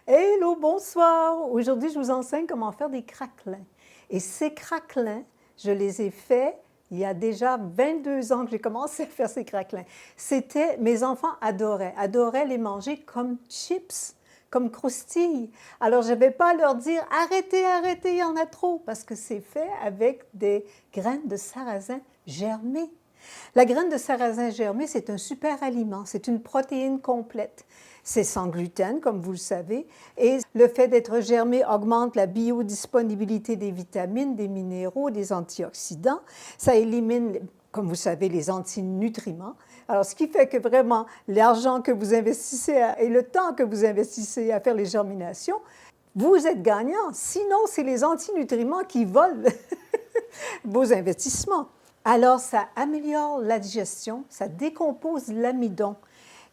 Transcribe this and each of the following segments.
Hello, bonsoir! Aujourd'hui, je vous enseigne comment faire des craquelins. Et ces craquelins, je les ai faits il y a déjà 22 ans que j'ai commencé à faire ces craquelins. Mes enfants adoraient les manger comme chips, comme croustilles. Alors, je ne vais pas leur dire « Arrêtez, arrêtez, il y en a trop » parce que c'est fait avec des graines de sarrasin germées. La graine de sarrasin germée, c'est un super aliment, c'est une protéine complète. C'est sans gluten, comme vous le savez, et le fait d'être germé augmente la biodisponibilité des vitamines, des minéraux, des antioxydants. Ça élimine, comme vous savez, les antinutriments. Alors, ce qui fait que vraiment, l'argent que vous investissez et le temps que vous investissez à faire les germinations, vous êtes gagnant. Sinon, c'est les antinutriments qui volent vos investissements. Alors, ça améliore la digestion, ça décompose l'amidon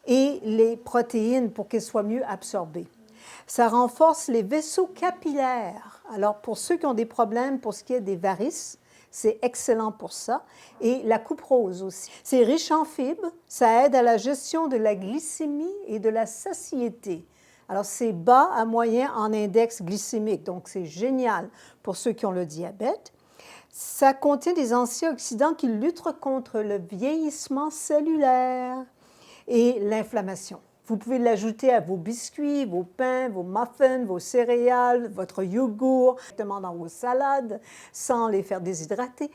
et les protéines pour qu'elles soient mieux absorbées. Ça renforce les vaisseaux capillaires. Alors, pour ceux qui ont des problèmes pour ce qui est des varices, c'est excellent pour ça. Et la coupe rose aussi. C'est riche en fibres, ça aide à la gestion de la glycémie et de la satiété. Alors, c'est bas à moyen en index glycémique, donc c'est génial pour ceux qui ont le diabète. Ça contient des antioxydants qui luttent contre le vieillissement cellulaire et l'inflammation. Vous pouvez l'ajouter à vos biscuits, vos pains, vos muffins, vos céréales, votre yogourt, directement dans vos salades, sans les faire déshydrater.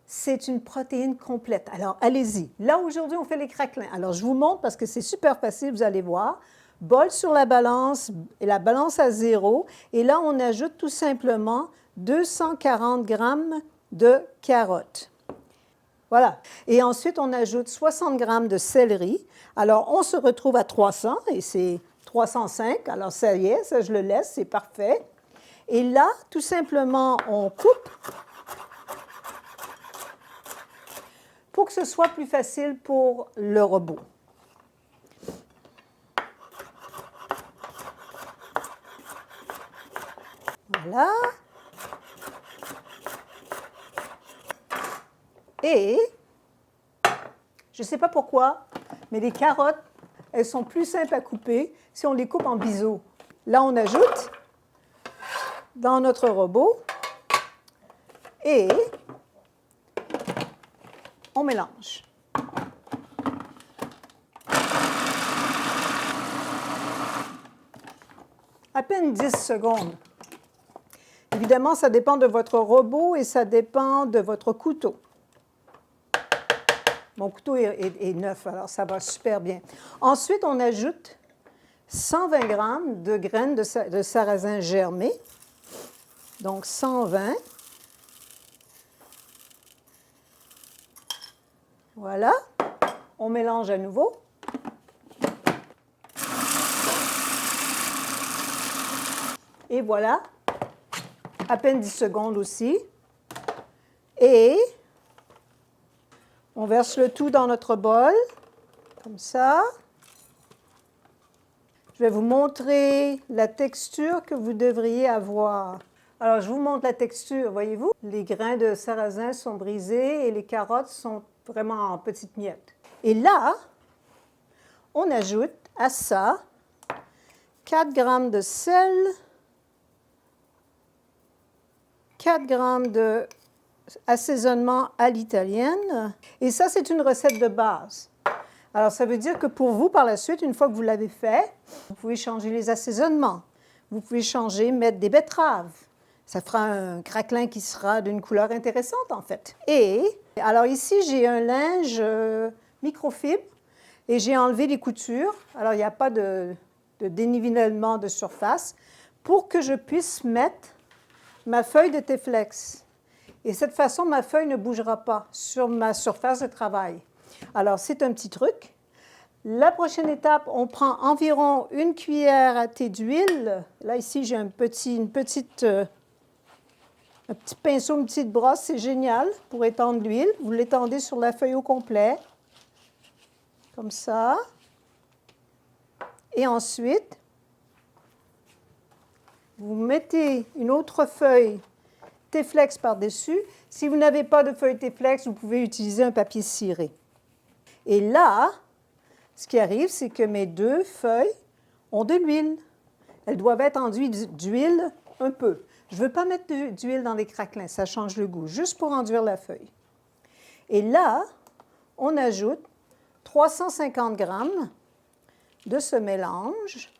C'est une protéine complète. Alors, allez-y. Là, aujourd'hui, on fait les craquelins. Alors, je vous montre parce que c'est super facile, vous allez voir. Bol sur la balance, et la balance à 0. Et là, on ajoute tout simplement 240 grammes de carottes. Voilà. Et ensuite, on ajoute 60 grammes de céleri. Alors, on se retrouve à 300 et c'est 305. Alors, ça y est, ça je le laisse, c'est parfait. Et là, tout simplement, on coupe pour que ce soit plus facile pour le robot. Voilà. Et, je ne sais pas pourquoi, mais les carottes, elles sont plus simples à couper si on les coupe en biseau. Là, on ajoute dans notre robot et on mélange. À peine 10 secondes. Évidemment, ça dépend de votre robot et ça dépend de votre couteau. Mon couteau est neuf, alors ça va super bien. Ensuite, on ajoute 120 grammes de graines de sarrasin germées. Donc, 120. Voilà. On mélange à nouveau. Et voilà. À peine 10 secondes aussi. Et on verse le tout dans notre bol, comme ça. Je vais vous montrer la texture que vous devriez avoir. Alors, je vous montre la texture, voyez-vous? Les grains de sarrasin sont brisés et les carottes sont vraiment en petites miettes. Et là, on ajoute à ça 4 grammes de sel, 4 grammes de assaisonnement à l'italienne. Et ça, c'est une recette de base. Alors, ça veut dire que pour vous, par la suite, une fois que vous l'avez fait, vous pouvez changer les assaisonnements. Vous pouvez changer, mettre des betteraves. Ça fera un craquelin qui sera d'une couleur intéressante, en fait. Et, alors ici, j'ai un linge microfibre et j'ai enlevé les coutures. Alors, il n'y a pas de dénivellement de surface pour que je puisse mettre ma feuille de T-Flex. Et de cette façon, ma feuille ne bougera pas sur ma surface de travail. Alors, c'est un petit truc. La prochaine étape, on prend environ 1 cuillère à thé d'huile. Là, ici, j'ai un petit pinceau, une petite brosse. C'est génial pour étendre l'huile. Vous l'étendez sur la feuille au complet, comme ça. Et ensuite, vous mettez une autre feuille T-Flex par-dessus. Si vous n'avez pas de feuille T-Flex, vous pouvez utiliser un papier ciré. Et là, ce qui arrive, c'est que mes 2 feuilles ont de l'huile. elles doivent être enduites d'huile un peu. Je ne veux pas mettre d'huile dans les craquelins, ça change le goût, juste pour enduire la feuille. Et là, on ajoute 350 grammes de ce mélange.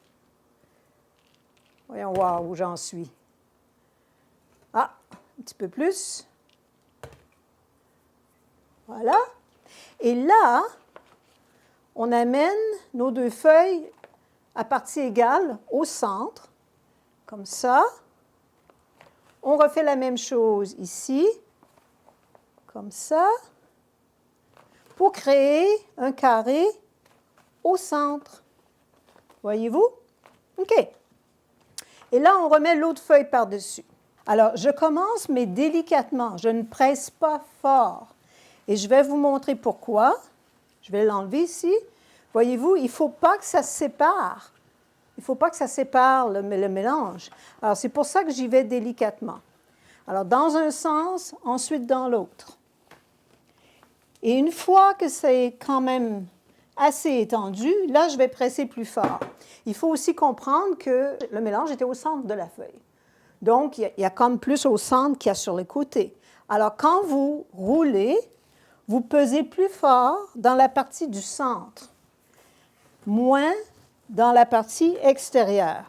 Voyons voir où j'en suis. Ah, un petit peu plus. Voilà. Et là, on amène nos deux feuilles à partie égale au centre, comme ça. On refait la même chose ici, comme ça, pour créer un carré au centre. Voyez-vous? OK. Et là, on remet l'autre feuille par-dessus. Alors, je commence, mais délicatement. Je ne presse pas fort. Et je vais vous montrer pourquoi. Je vais l'enlever ici. Voyez-vous, il ne faut pas que ça se sépare. Il ne faut pas que ça sépare le mélange. Alors, c'est pour ça que j'y vais délicatement. Alors, dans un sens, ensuite dans l'autre. Et une fois que c'est quand même assez étendu, là, je vais presser plus fort. Il faut aussi comprendre que le mélange était au centre de la feuille. Donc, il y a comme plus au centre qu'il y a sur les côtés. Alors, quand vous roulez, vous pesez plus fort dans la partie du centre, moins dans la partie extérieure.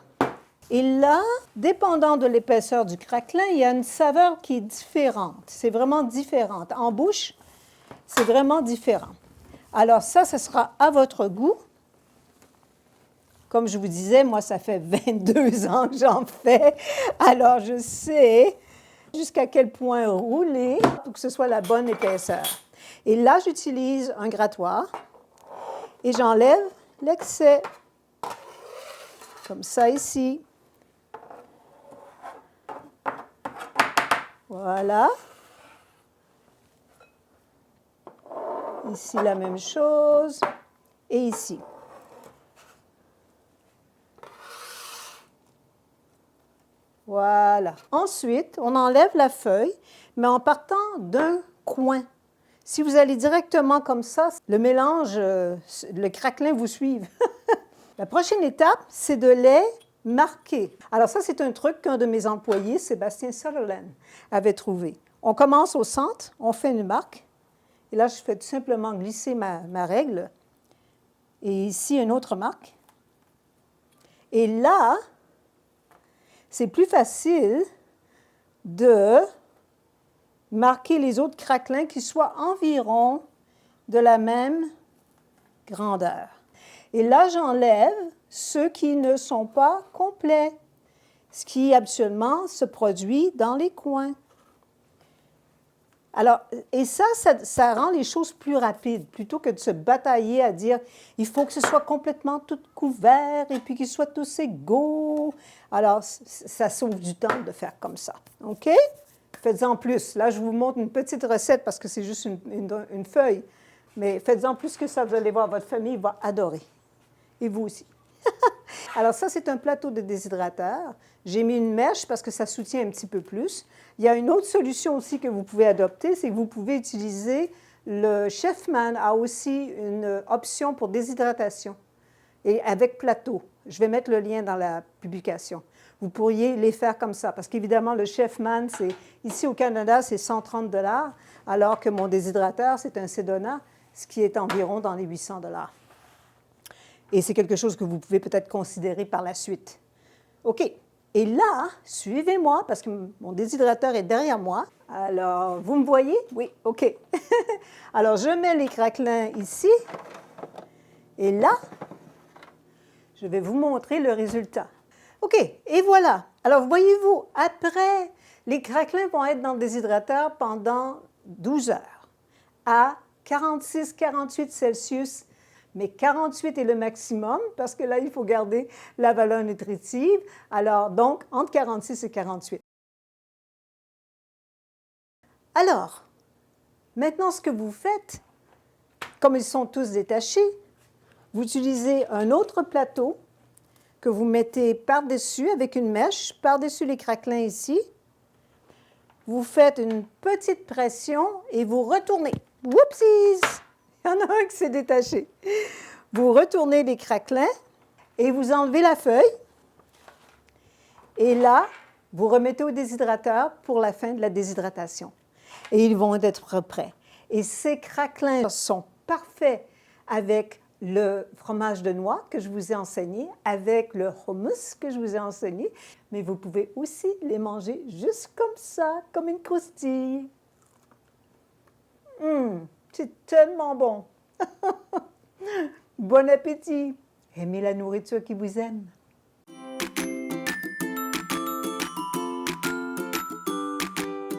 Et là, dépendant de l'épaisseur du craquelin, il y a une saveur qui est différente. C'est vraiment différente. En bouche, c'est vraiment différent. Alors ça, ce sera à votre goût. Comme je vous disais, moi, ça fait 22 ans que j'en fais. Alors, je sais jusqu'à quel point rouler pour que ce soit la bonne épaisseur. Et là, j'utilise un grattoir et j'enlève l'excès, comme ça ici. Voilà. Ici, la même chose. Et ici. Voilà. Ensuite, on enlève la feuille, mais en partant d'un coin. Si vous allez directement comme ça, le mélange, le craquelin vous suive. La prochaine étape, c'est de les marquer. Alors ça, c'est un truc qu'un de mes employés, Sébastien Sutherland, avait trouvé. On commence au centre, on fait une marque. Et là, je fais tout simplement glisser ma règle. Et ici, une autre marque. Et là, c'est plus facile de marquer les autres craquelins qui soient environ de la même grandeur. Et là, j'enlève ceux qui ne sont pas complets, ce qui habituellement se produit dans les coins. Alors, et ça rend les choses plus rapides, plutôt que de se batailler à dire il faut que ce soit complètement tout couvert et puis qu'ils soient tous égaux. Alors, ça sauve du temps de faire comme ça. OK? Faites-en plus. Là, je vous montre une petite recette parce que c'est juste une feuille. Mais faites-en plus que ça, vous allez voir, votre famille va adorer. Et vous aussi. Alors ça, c'est un plateau de déshydrateur. J'ai mis une mèche parce que ça soutient un petit peu plus. Il y a une autre solution aussi que vous pouvez adopter, c'est que vous pouvez utiliser, le Chefman a aussi une option pour déshydratation et avec plateau. Je vais mettre le lien dans la publication. Vous pourriez les faire comme ça parce qu'évidemment, le Chefman, ici au Canada, c'est 130 $, alors que mon déshydrateur, c'est un Sedona, ce qui est environ dans les 800 $. Et c'est quelque chose que vous pouvez peut-être considérer par la suite. OK. Et là, suivez-moi, parce que mon déshydrateur est derrière moi. Alors, vous me voyez? Oui, OK. Alors, je mets les craquelins ici. Et là, je vais vous montrer le résultat. OK, et voilà. Alors, voyez-vous, après, les craquelins vont être dans le déshydrateur pendant 12 heures à 46-48 Celsius. Mais 48 est le maximum parce que là, il faut garder la valeur nutritive. Alors, donc, entre 46 et 48. Alors, maintenant, ce que vous faites, comme ils sont tous détachés, vous utilisez un autre plateau que vous mettez par-dessus avec une mèche, par-dessus les craquelins ici. Vous faites une petite pression et vous retournez. Whoopsies! Il y en a un qui s'est détaché. Vous retournez les craquelins et vous enlevez la feuille. Et là, vous remettez au déshydrateur pour la fin de la déshydratation. Et ils vont être prêts. Et ces craquelins sont parfaits avec le fromage de noix que je vous ai enseigné, avec le hummus que je vous ai enseigné, mais vous pouvez aussi les manger juste comme ça, comme une croustille. C'est tellement bon. Bon appétit. Aimez la nourriture qui vous aime.